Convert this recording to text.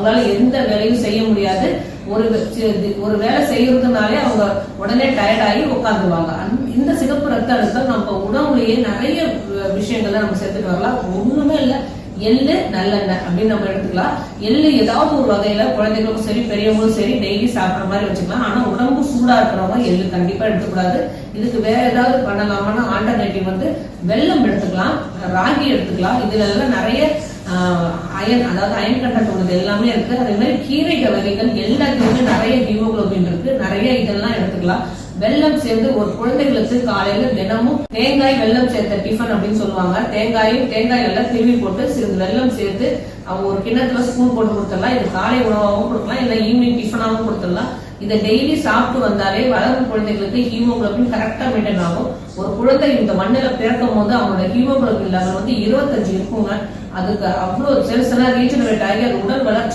அவங்களால எந்த வேலையும் செய்ய முடியாது. ஒரு வேலை செய்யறதுனாலே அவங்க உடனே டயர்ட் ஆகி உட்காந்துருவாங்க. இந்த சிகப்பு ரத்த அழுத்தம் நம்ம உணவுலயே நிறைய விஷயங்கள்ல நம்ம சேர்த்துட்டு வரலாம். ஒண்ணுமே இல்ல, எள்ளு நல்லெண்ணெய் அப்படின்னு நம்ம எடுத்துக்கலாம். எள்ளு ஏதாவது ஒரு வகையில குழந்தைகளுக்கும் சரி பெரியவங்களும் சரி டெய்லி சாப்பிட்ற மாதிரி வச்சுக்கலாம். ஆனா உடம்பு சூடா இருக்கிறவங்க எள்ளு கண்டிப்பா எடுத்துக்கூடாது. இதுக்கு வேற ஏதாவது பண்ணலாமான்னா ஆல்டர்னேட்டிவ் வெல்லம் எடுத்துக்கலாம், ராகி எடுத்துக்கலாம். இதுல எல்லாம் நிறைய அயன், அதாவது அயன் கண்டென்ட் உள்ளது எல்லாமே இருக்கு. அதே மாதிரி கீரை வகைகள் எல்லாத்துலயுமே நிறைய ஹீமோகுளோபின் இருக்கு. நிறைய இதெல்லாம் எடுத்துக்கலாம். வெல்லம் சேர்ந்து ஒரு குழந்தைகளுக்கு காலையில தினமும் தேங்காய் வெல்லம் சேர்த்த டிஃபன் அப்படின்னு சொல்லுவாங்க. தேங்காய் எல்லாம் திருவி போட்டு சிறிது வெல்லம் சேர்த்து அவங்க ஒரு கிண்ணத்துல ஸ்பூன் போட்டு கொடுத்துடலாம். இது காலை உணவாகவும் கொடுக்கலாம், இல்ல ஈவினிங் டிஃபனாகவும் கொடுத்துடலாம். இதை டெய்லி சாப்பிட்டு வந்தாலே வளரும் குழந்தைகளுக்கு ஹீமோகுளோபின் கரெக்டா மெயின்டைன் ஆகும். ஒரு குழந்தை இந்த மண்ணில பிறக்கும் போது அவங்களோட ஹீமோகுளோபின் லெவல் 25 இருக்குங்க. அதுக்கு அவ்வளவு செல்ஸ் எல்லாம் ரீஜெனரேட் ஆகி அது உடல் வளர்ச்சி